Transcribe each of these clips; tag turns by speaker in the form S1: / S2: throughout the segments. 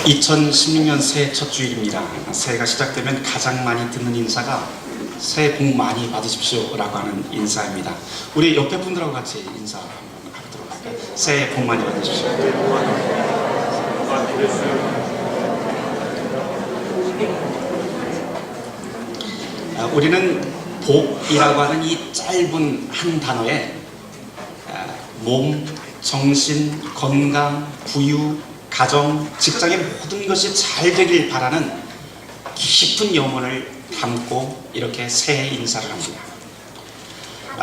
S1: 2016년 새해 첫 주일입니다. 새해가 시작되면 가장 많이 듣는 인사가 새해 복 많이 받으십시오 라고 하는 인사입니다. 우리 옆에 분들하고 같이 인사 한번 하도록 할까요? 새해 복 많이 받으십시오. 우리는 복이라고 하는 이 짧은 한 단어에 몸, 정신, 건강, 부유, 가정, 직장의 모든 것이 잘 되길 바라는 깊은 염원을 담고 이렇게 새해 인사를 합니다.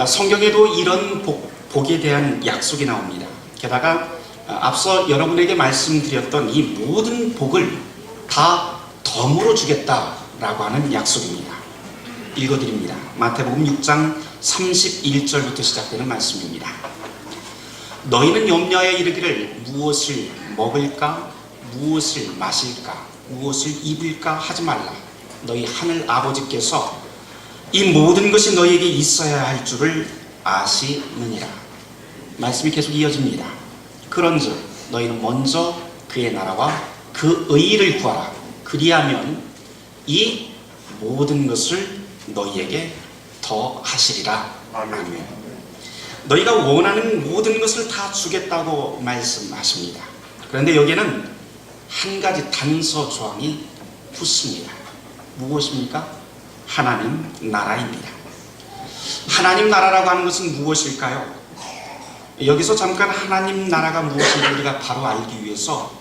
S1: 성경에도 이런 복에 대한 약속이 나옵니다. 게다가 앞서 여러분에게 말씀드렸던 이 모든 복을 다 덤으로 주겠다라고 하는 약속입니다. 읽어드립니다. 마태복음 6장 31절부터 시작되는 말씀입니다. 너희는 염려하여 이르기를 무엇을 먹을까, 무엇을 마실까, 무엇을 입을까 하지 말라. 너희 하늘 아버지께서 이 모든 것이 너희에게 있어야 할 줄을 아시느니라. 말씀이 계속 이어집니다. 그런즉 너희는 먼저 그의 나라와 그 의를 구하라. 그리하면 이 모든 것을 너희에게 더 하시리라. 아멘. 너희가 원하는 모든 것을 다 주겠다고 말씀하십니다. 그런데 여기에는 한 가지 단서 조항이 붙습니다. 무엇입니까? 하나님 나라입니다. 하나님 나라라고 하는 것은 무엇일까요? 여기서 잠깐 하나님 나라가 무엇인지 우리가 바로 알기 위해서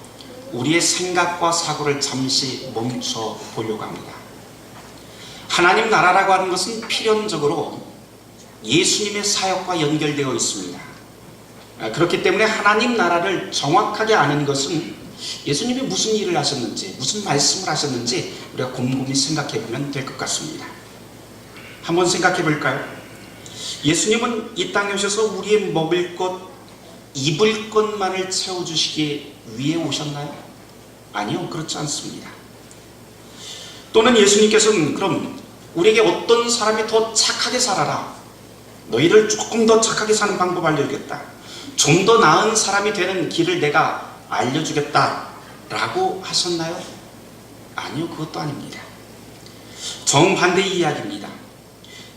S1: 우리의 생각과 사고를 잠시 멈춰 보려고 합니다. 하나님 나라라고 하는 것은 필연적으로 예수님의 사역과 연결되어 있습니다. 그렇기 때문에 하나님 나라를 정확하게 아는 것은 예수님이 무슨 일을 하셨는지, 무슨 말씀을 하셨는지 우리가 곰곰이 생각해 보면 될 것 같습니다. 한번 생각해 볼까요? 예수님은 이 땅에 오셔서 우리의 먹을 것, 입을 것만을 채워주시기 위해 오셨나요? 아니요, 그렇지 않습니다. 또는 예수님께서는 그럼 우리에게 어떤 사람이 더 착하게 살아라, 너희를 조금 더 착하게 사는 방법 알려주겠다, 좀 더 나은 사람이 되는 길을 내가 알려주겠다 라고 하셨나요? 아니요, 그것도 아닙니다. 정반대의 이야기입니다.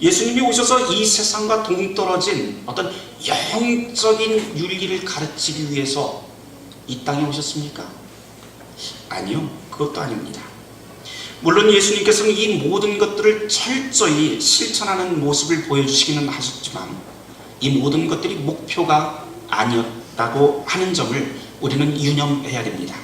S1: 예수님이 오셔서 이 세상과 동떨어진 어떤 영적인 윤리를 가르치기 위해서 이 땅에 오셨습니까? 아니요, 그것도 아닙니다. 물론 예수님께서는 이 모든 것들을 철저히 실천하는 모습을 보여주시기는 하셨지만 이 모든 것들이 목표가 아니었다고 하는 점을 우리는 유념해야 됩니다.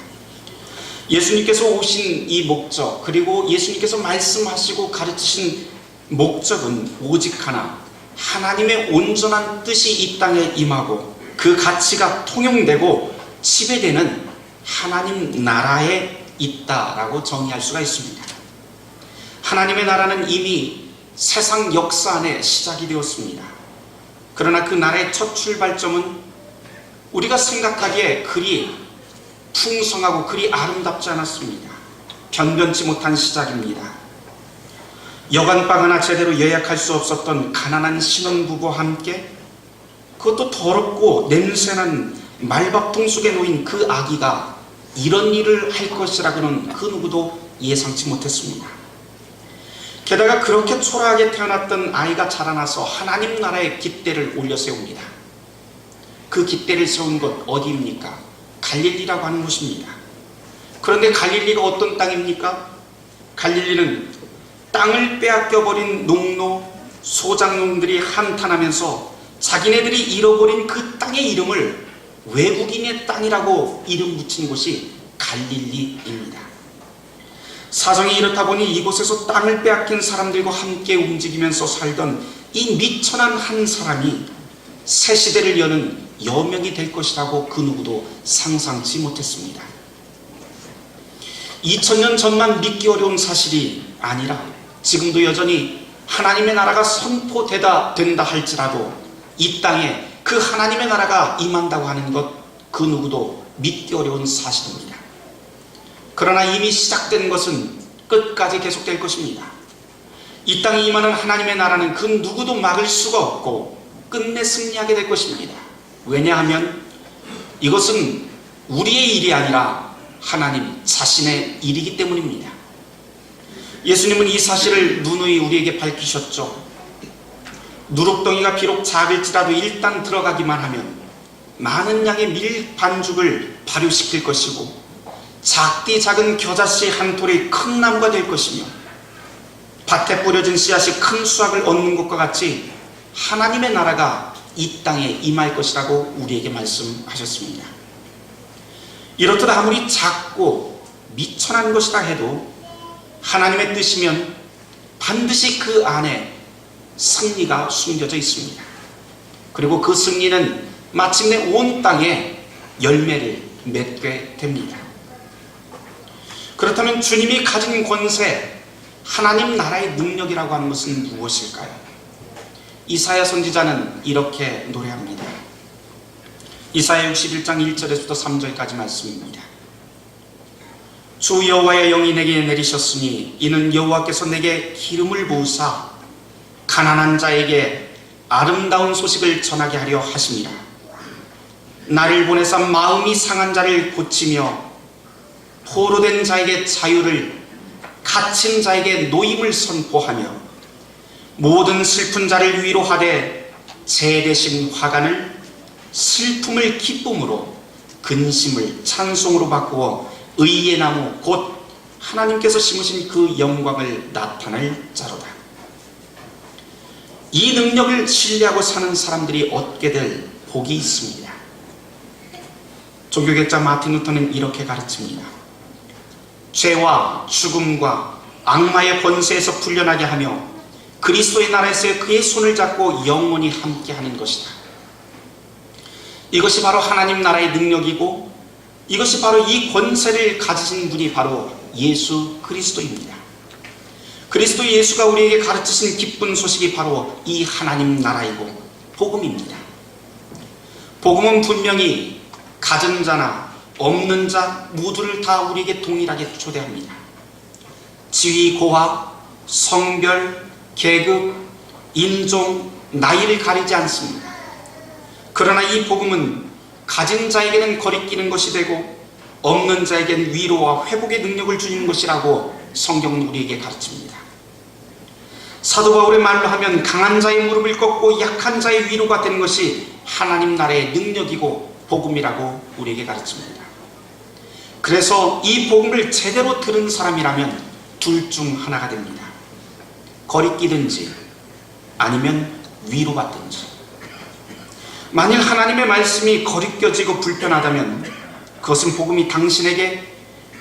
S1: 예수님께서 오신 이 목적, 그리고 예수님께서 말씀하시고 가르치신 목적은 오직 하나, 하나님의 온전한 뜻이 이 땅에 임하고 그 가치가 통용되고 지배되는 하나님 나라에 있다라고 정의할 수가 있습니다. 하나님의 나라는 이미 세상 역사 안에 시작이 되었습니다. 그러나 그 나라의 첫 출발점은 우리가 생각하기에 그리 풍성하고 그리 아름답지 않았습니다. 변변치 못한 시작입니다. 여간방 하나 제대로 예약할 수 없었던 가난한 신혼부부와 함께 그것도 더럽고 냄새난 말밥통 속에 놓인 그 아기가 이런 일을 할 것이라고는 그 누구도 예상치 못했습니다. 게다가 그렇게 초라하게 태어났던 아이가 자라나서 하나님 나라의 깃대를 올려 세웁니다. 그 깃대를 세운 곳 어디입니까? 갈릴리라고 하는 곳입니다. 그런데 갈릴리가 어떤 땅입니까? 갈릴리는 땅을 빼앗겨버린 농노, 소작농들이 한탄하면서 자기네들이 잃어버린 그 땅의 이름을 외국인의 땅이라고 이름 붙인 곳이 갈릴리입니다. 사정이 이렇다 보니 이곳에서 땅을 빼앗긴 사람들과 함께 움직이면서 살던 이 미천한 한 사람이 새 시대를 여는 여명이 될 것이라고 그 누구도 상상치 못했습니다. 2000년 전만 믿기 어려운 사실이 아니라 지금도 여전히 하나님의 나라가 선포되다 된다 할지라도 이 땅에 그 하나님의 나라가 임한다고 하는 것 그 누구도 믿기 어려운 사실입니다. 그러나 이미 시작된 것은 끝까지 계속될 것입니다. 이 땅에 임하는 하나님의 나라는 그 누구도 막을 수가 없고 끝내 승리하게 될 것입니다. 왜냐하면 이것은 우리의 일이 아니라 하나님 자신의 일이기 때문입니다. 예수님은 이 사실을 누누이 우리에게 밝히셨죠. 누룩덩이가 비록 작을지라도 일단 들어가기만 하면 많은 양의 밀 반죽을 발효시킬 것이고, 작디 작은 겨자씨 한 톨이 큰 나무가 될 것이며, 밭에 뿌려진 씨앗이 큰 수확을 얻는 것과 같이 하나님의 나라가 이 땅에 임할 것이라고 우리에게 말씀하셨습니다. 이렇듯 아무리 작고 미천한 것이라 해도 하나님의 뜻이면 반드시 그 안에 승리가 숨겨져 있습니다. 그리고 그 승리는 마침내 온 땅에 열매를 맺게 됩니다. 그렇다면 주님이 가진 권세, 하나님 나라의 능력이라고 하는 것은 무엇일까요? 이사야 선지자는 이렇게 노래합니다. 이사야 61장 1절에서부터 3절까지 말씀입니다. 주 여호와의 영이 내게 내리셨으니 이는 여호와께서 내게 기름을 부으사 가난한 자에게 아름다운 소식을 전하게 하려 하심이라. 나를 보내사 마음이 상한 자를 고치며 포로된 자에게 자유를, 갇힌 자에게 노임을 선포하며 모든 슬픈 자를 위로하되 제 대신 화관을 슬픔을 기쁨으로, 근심을 찬송으로 바꾸어 의의 나무 곧 하나님께서 심으신 그 영광을 나타낼 자로다. 이 능력을 신뢰하고 사는 사람들이 얻게 될 복이 있습니다. 종교学자 마틴 루터는 이렇게 가르칩니다. 죄와 죽음과 악마의 권세에서 풀려나게 하며 그리스도의 나라에서 그의 손을 잡고 영원히 함께하는 것이다. 이것이 바로 하나님 나라의 능력이고, 이것이 바로 이 권세를 가지신 분이 바로 예수 그리스도입니다. 그리스도 예수가 우리에게 가르치신 기쁜 소식이 바로 이 하나님 나라이고 복음입니다. 복음은 분명히 가진 자나 없는 자 모두를 다 우리에게 동일하게 초대합니다. 지위, 고학, 성별, 계급, 인종, 나이를 가리지 않습니다. 그러나 이 복음은 가진 자에게는 거리끼는 것이 되고 없는 자에게는 위로와 회복의 능력을 주는 것이라고 성경은 우리에게 가르칩니다. 사도 바울의 말로 하면 강한 자의 무릎을 꺾고 약한 자의 위로가 되는 것이 하나님 나라의 능력이고 복음이라고 우리에게 가르칩니다. 그래서 이 복음을 제대로 들은 사람이라면 둘 중 하나가 됩니다. 거리끼든지 아니면 위로받든지. 만일 하나님의 말씀이 거리껴지고 불편하다면 그것은 복음이 당신에게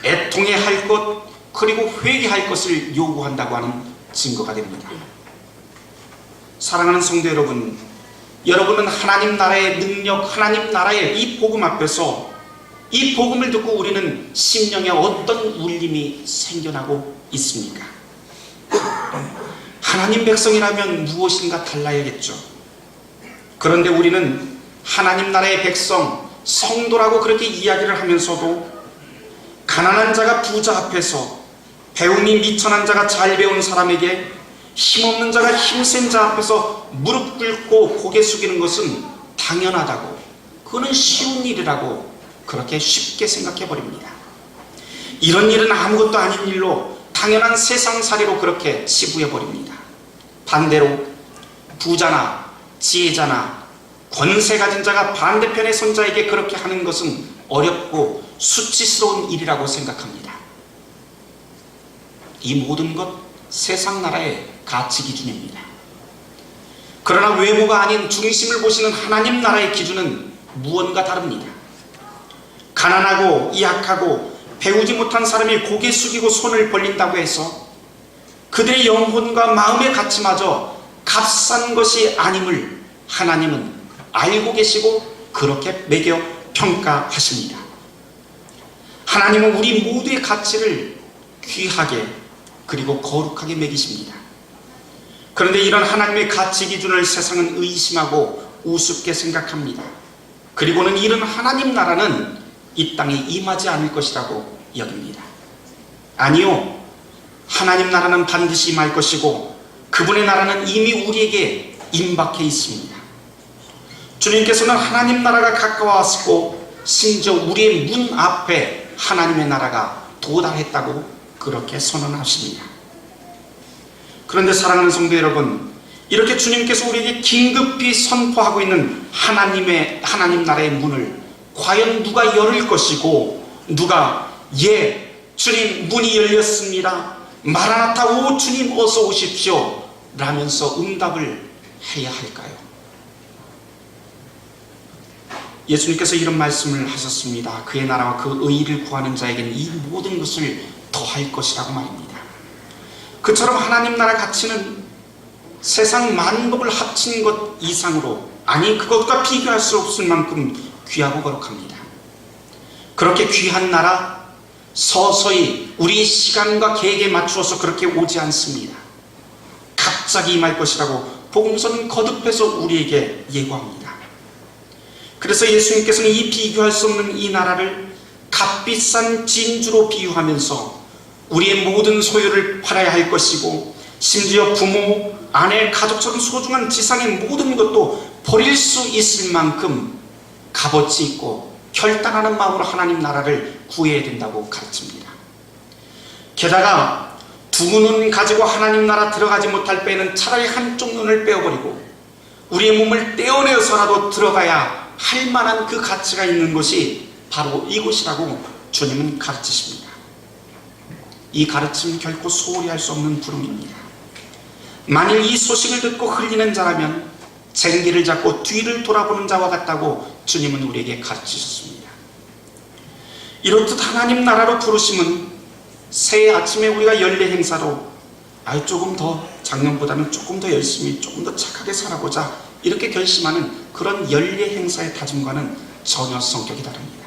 S1: 애통해 할 것, 그리고 회개할 것을 요구한다고 하는 증거가 됩니다. 사랑하는 성도 여러분, 여러분은 하나님 나라의 능력, 하나님 나라의 이 복음 앞에서 이 복음을 듣고 우리는 심령에 어떤 울림이 생겨나고 있습니까? 하나님 백성이라면 무엇인가 달라야겠죠. 그런데 우리는 하나님 나라의 백성, 성도라고 그렇게 이야기를 하면서도 가난한 자가 부자 앞에서, 배움이 미천한 자가 잘 배운 사람에게, 힘없는 자가 힘센 자 앞에서 무릎 꿇고 고개 숙이는 것은 당연하다고, 그거는 쉬운 일이라고 그렇게 쉽게 생각해 버립니다. 이런 일은 아무것도 아닌 일로, 당연한 세상살이로 그렇게 치부해 버립니다. 반대로 부자나 지혜자나 권세 가진 자가 반대편의 손자에게 그렇게 하는 것은 어렵고 수치스러운 일이라고 생각합니다. 이 모든 것 세상 나라의 가치 기준입니다. 그러나 외모가 아닌 중심을 보시는 하나님 나라의 기준은 무언가 다릅니다. 가난하고 약하고 배우지 못한 사람이 고개 숙이고 손을 벌린다고 해서 그들의 영혼과 마음의 가치마저 값싼 것이 아님을 하나님은 알고 계시고 그렇게 매겨 평가하십니다. 하나님은 우리 모두의 가치를 귀하게 그리고 거룩하게 매기십니다. 그런데 이런 하나님의 가치 기준을 세상은 의심하고 우습게 생각합니다. 그리고는 이런 하나님 나라는 이 땅에 임하지 않을 것이라고 여깁니다. 아니요, 하나님 나라는 반드시 임할 것이고 그분의 나라는 이미 우리에게 임박해 있습니다. 주님께서는 하나님 나라가 가까웠고 심지어 우리의 문 앞에 하나님의 나라가 도달했다고 그렇게 선언하십니다. 그런데 사랑하는 성도 여러분, 이렇게 주님께서 우리에게 긴급히 선포하고 있는 하나님 나라의 문을 과연 누가 열을 것이고, 누가 예 주님 문이 열렸습니다, 마라나타 오 주님 어서 오십시오 라면서 응답을 해야 할까요? 예수님께서 이런 말씀을 하셨습니다. 그의 나라와 그 의의를 구하는 자에게는 이 모든 것을 더할 것이라고 말입니다. 그처럼 하나님 나라 가치는 세상 만법을 합친 것 이상으로, 아니 그것과 비교할 수 없을 만큼 귀하고 거룩합니다. 그렇게 귀한 나라 서서히 우리 시간과 계획에 맞추어서 그렇게 오지 않습니다. 갑자기 임할 것이라고 복음서는 거듭해서 우리에게 예고합니다. 그래서 예수님께서는 이 비교할 수 없는 이 나라를 값비싼 진주로 비유하면서 우리의 모든 소유를 팔아야 할 것이고, 심지어 부모, 아내, 가족처럼 소중한 지상의 모든 것도 버릴 수 있을 만큼 값어치 있고 결단하는 마음으로 하나님 나라를 구해야 된다고 가르칩니다. 게다가 두 눈 가지고 하나님 나라 들어가지 못할 때에는 차라리 한쪽 눈을 빼어버리고 우리의 몸을 떼어내어서라도 들어가야 할 만한 그 가치가 있는 것이 바로 이곳이라고 주님은 가르치십니다. 이 가르침은 결코 소홀히 할 수 없는 부름입니다. 만일 이 소식을 듣고 흘리는 자라면 쟁기를 잡고 뒤를 돌아보는 자와 같다고 주님은 우리에게 가르치셨습니다. 이렇듯 하나님 나라로 부르심은 새해 아침에 우리가 연례 행사로 조금 더 작년보다는 조금 더 열심히 조금 더 착하게 살아보자 이렇게 결심하는 그런 연례 행사의 다짐과는 전혀 성격이 다릅니다.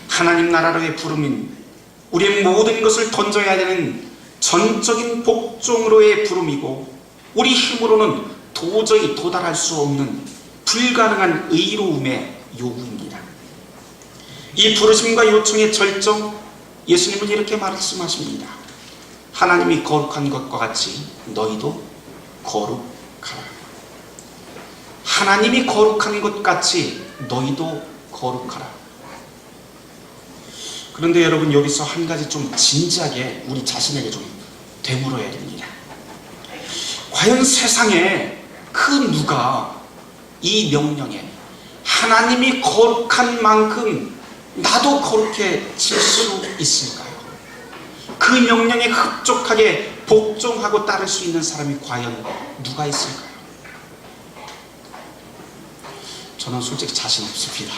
S1: 하나님 나라로의 부름인 우리의 모든 것을 던져야 되는 전적인 복종으로의 부름이고, 우리 힘으로는 도저히 도달할 수 없는 불가능한 의로움의 요구입니다. 이 부르심과 요청의 절정, 예수님은 이렇게 말씀하십니다. 하나님이 거룩한 것과 같이 너희도 거룩하라. 하나님이 거룩한 것 같이 너희도 거룩하라. 그런데 여러분, 여기서 한 가지 좀 진지하게 우리 자신에게 좀 되물어야 됩니다. 과연 세상에 그 누가 이 명령에 하나님이 거룩한 만큼 나도 거룩해질 수 있을까요? 그 명령에 흡족하게 복종하고 따를 수 있는 사람이 과연 누가 있을까요? 저는 솔직히 자신 없습니다.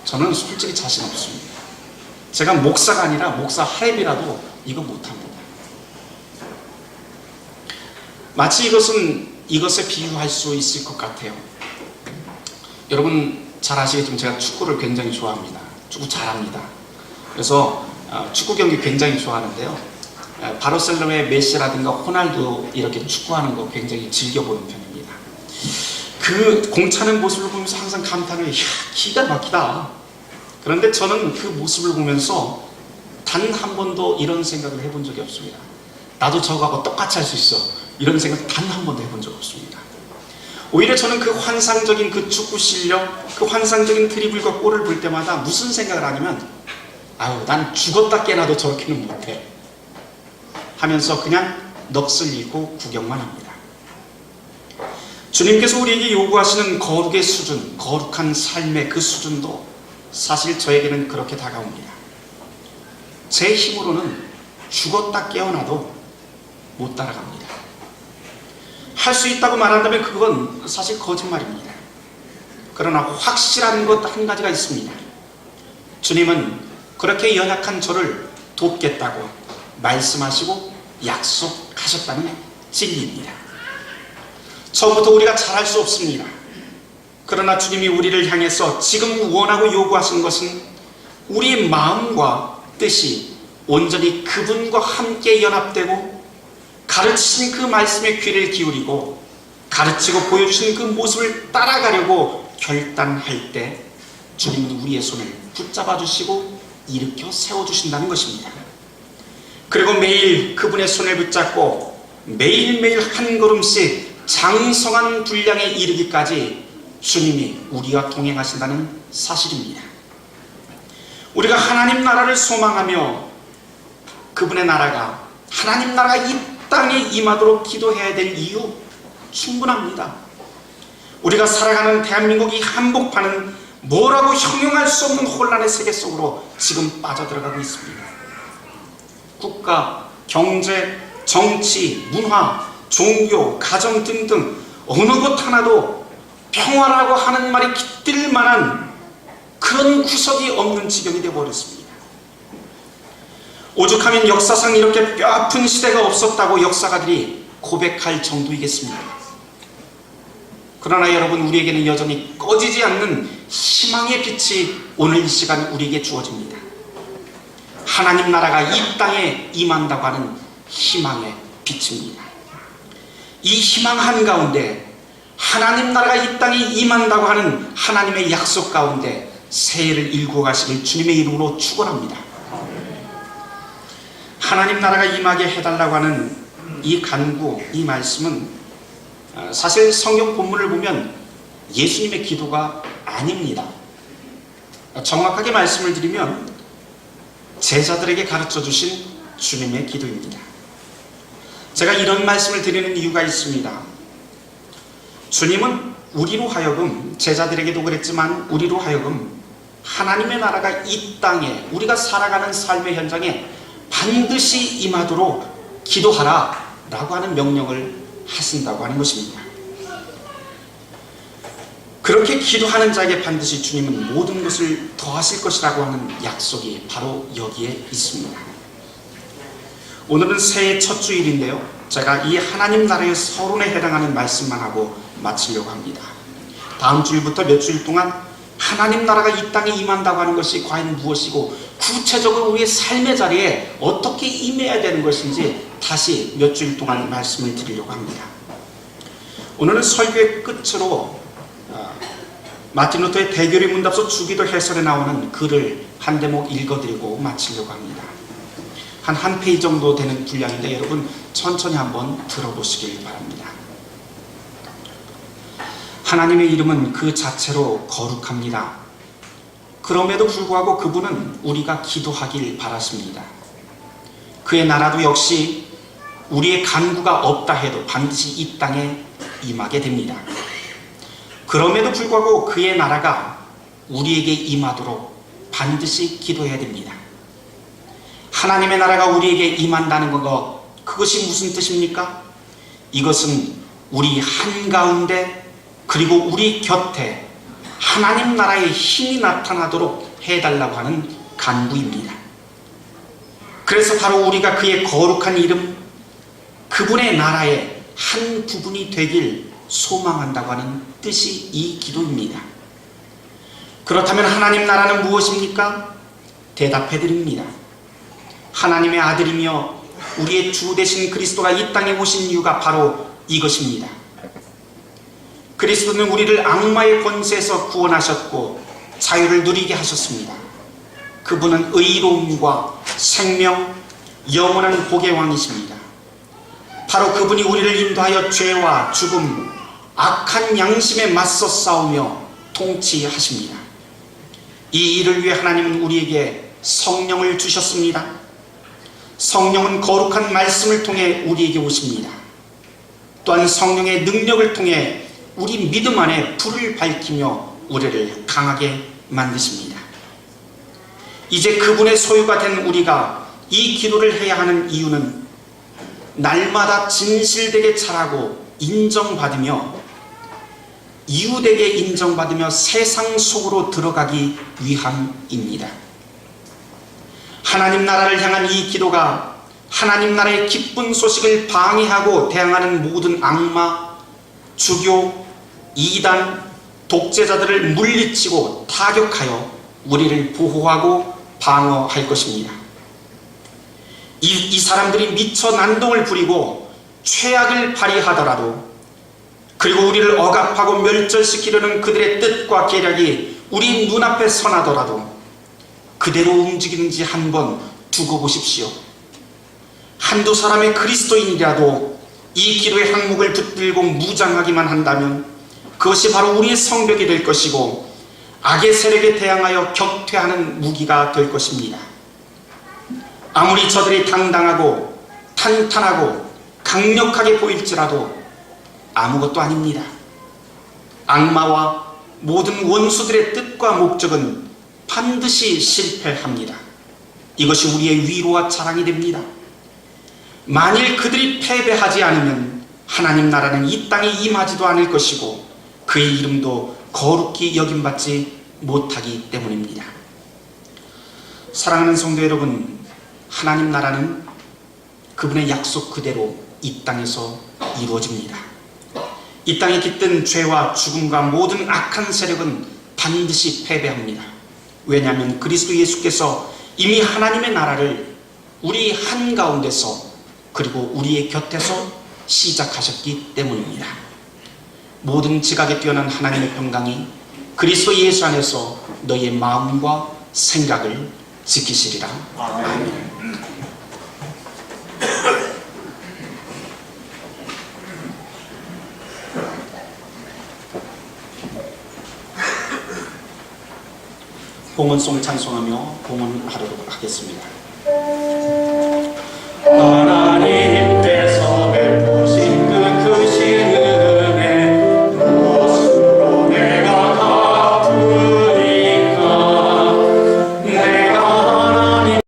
S1: 저는 솔직히 자신 없습니다. 제가 목사가 아니라 목사 할애비라도 이거 못합니다. 마치 이것에 비유할 수 있을 것 같아요. 여러분 잘 아시겠지만 제가 축구를 굉장히 좋아합니다. 축구 잘합니다. 그래서 축구 경기 굉장히 좋아하는데요. 바르셀로나의 메시라든가 호날두 이렇게 축구하는 거 굉장히 즐겨보는 편입니다. 그 공차는 모습을 보면서 항상 감탄을, 기가 막히다. 그런데 저는 그 모습을 보면서 단 한 번도 이런 생각을 해본 적이 없습니다. 나도 저거하고 똑같이 할 수 있어, 이런 생각 단 한 번도 해본 적 없습니다. 오히려 저는 그 환상적인 그 축구 실력, 그 환상적인 드리블과 골을 볼 때마다 무슨 생각을 하냐면, 난 죽었다 깨나도 저렇게는 못해 하면서 그냥 넋을 잃고 구경만 합니다. 주님께서 우리에게 요구하시는 거룩의 수준, 거룩한 삶의 그 수준도 사실 저에게는 그렇게 다가옵니다. 제 힘으로는 죽었다 깨어나도 못 따라갑니다. 할 수 있다고 말한다면 그건 사실 거짓말입니다. 그러나 확실한 것 한 가지가 있습니다. 주님은 그렇게 연약한 저를 돕겠다고 말씀하시고 약속하셨다는 진리입니다. 처음부터 우리가 잘할 수 없습니다. 그러나 주님이 우리를 향해서 지금 원하고 요구하신 것은 우리의 마음과 뜻이 온전히 그분과 함께 연합되고, 가르치신 그 말씀에 귀를 기울이고 가르치고 보여주신 그 모습을 따라가려고 결단할 때 주님은 우리의 손을 붙잡아 주시고 일으켜 세워주신다는 것입니다. 그리고 매일 그분의 손을 붙잡고 매일매일 한 걸음씩 장성한 분량에 이르기까지 주님이 우리와 동행하신다는 사실입니다. 우리가 하나님 나라를 소망하며 그분의 나라가, 하나님 나라가 이 땅에 임하도록 기도해야 될 이유 충분합니다. 우리가 살아가는 대한민국이 한복판은 뭐라고 형용할 수 없는 혼란의 세계 속으로 지금 빠져들어가고 있습니다. 국가, 경제, 정치, 문화, 종교, 가정 등등 어느 것 하나도 평화라고 하는 말이 깃들 만한 그런 구석이 없는 지경이 되어버렸습니다. 오죽하면 역사상 이렇게 뼈아픈 시대가 없었다고 역사가들이 고백할 정도이겠습니다. 그러나 여러분, 우리에게는 여전히 꺼지지 않는 희망의 빛이 오늘 이 시간 우리에게 주어집니다. 하나님 나라가 이 땅에 임한다고 하는 희망의 빛입니다. 이 희망 한가운데 하나님 나라가 이 땅에 임한다고 하는 하나님의 약속 가운데 새해를 일구어 가시길 주님의 이름으로 축원합니다. 하나님 나라가 임하게 해달라고 하는 이 간구, 이 말씀은 사실 성경 본문을 보면 예수님의 기도가 아닙니다. 정확하게 말씀을 드리면 제자들에게 가르쳐 주신 주님의 기도입니다. 제가 이런 말씀을 드리는 이유가 있습니다. 주님은 우리로 하여금, 제자들에게도 그랬지만 우리로 하여금 하나님의 나라가 이 땅에, 우리가 살아가는 삶의 현장에 반드시 임하도록 기도하라 라고 하는 명령을 하신다고 하는 것입니다. 그렇게 기도하는 자에게 반드시 주님은 모든 것을 더하실 것이라고 하는 약속이 바로 여기에 있습니다. 오늘은 새해 첫 주일인데요, 제가 이 하나님 나라의 서론에 해당하는 말씀만 하고 마치려고 합니다. 다음 주일부터 몇 주일 동안 하나님 나라가 이 땅에 임한다고 하는 것이 과연 무엇이고 구체적으로 우리의 삶의 자리에 어떻게 임해야 되는 것인지 다시 몇 주일 동안 말씀을 드리려고 합니다. 오늘은 설교의 끝으로 마틴 루터의 대교리 문답서 주기도 해설에 나오는 글을 한 대목 읽어드리고 마치려고 합니다. 한 페이지 정도 되는 분량인데 여러분 천천히 한번 들어보시길 바랍니다. 하나님의 이름은 그 자체로 거룩합니다. 그럼에도 불구하고 그분은 우리가 기도하길 바라십니다. 그의 나라도 역시 우리의 간구가 없다 해도 반드시 이 땅에 임하게 됩니다. 그럼에도 불구하고 그의 나라가 우리에게 임하도록 반드시 기도해야 됩니다. 하나님의 나라가 우리에게 임한다는 것, 그것이 무슨 뜻입니까? 이것은 우리 한가운데 그리고 우리 곁에 하나님 나라의 힘이 나타나도록 해달라고 하는 간구입니다. 그래서 바로 우리가 그의 거룩한 이름, 그분의 나라의 한 부분이 되길 소망한다고 하는 뜻이 이 기도입니다. 그렇다면 하나님 나라는 무엇입니까? 대답해 드립니다. 하나님의 아들이며 우리의 주 되신 그리스도가 이 땅에 오신 이유가 바로 이것입니다. 그리스도는 우리를 악마의 권세에서 구원하셨고 자유를 누리게 하셨습니다. 그분은 의로움과 생명, 영원한 복의 왕이십니다. 바로 그분이 우리를 인도하여 죄와 죽음, 악한 양심에 맞서 싸우며 통치하십니다. 이 일을 위해 하나님은 우리에게 성령을 주셨습니다. 성령은 거룩한 말씀을 통해 우리에게 오십니다. 또한 성령의 능력을 통해 우리 믿음 안에 불을 밝히며 우리를 강하게 만드십니다. 이제 그분의 소유가 된 우리가 이 기도를 해야 하는 이유는 날마다 진실되게 자라고 인정받으며 이웃에게 인정받으며 세상 속으로 들어가기 위함입니다. 하나님 나라를 향한 이 기도가 하나님 나라의 기쁜 소식을 방해하고 대항하는 모든 악마, 주교, 이단, 독재자들을 물리치고 타격하여 우리를 보호하고 방어할 것입니다. 이 사람들이 미쳐 난동을 부리고 최악을 발휘하더라도, 그리고 우리를 억압하고 멸절시키려는 그들의 뜻과 계략이 우리 눈앞에 선하더라도 그대로 움직이는지 한번 두고 보십시오. 한두 사람의 그리스도인이라도 이 기도의 항목을 붙들고 무장하기만 한다면 그것이 바로 우리의 성벽이 될 것이고, 악의 세력에 대항하여 격퇴하는 무기가 될 것입니다. 아무리 저들이 당당하고 탄탄하고 강력하게 보일지라도 아무것도 아닙니다. 악마와 모든 원수들의 뜻과 목적은 반드시 실패합니다. 이것이 우리의 위로와 자랑이 됩니다. 만일 그들이 패배하지 않으면 하나님 나라는 이 땅에 임하지도 않을 것이고 그의 이름도 거룩히 여김받지 못하기 때문입니다. 사랑하는 성도 여러분, 하나님 나라는 그분의 약속 그대로 이 땅에서 이루어집니다. 이 땅에 깃든 죄와 죽음과 모든 악한 세력은 반드시 패배합니다. 왜냐하면 그리스도 예수께서 이미 하나님의 나라를 우리 한가운데서 그리고 우리의 곁에서 시작하셨기 때문입니다. 모든 지각에 뛰어난 하나님의 평강이 그리스도 예수 안에서 너희의 마음과 생각을 지키시리라. 아멘. 봉헌송 찬송하며 봉헌하도록 하겠습니다.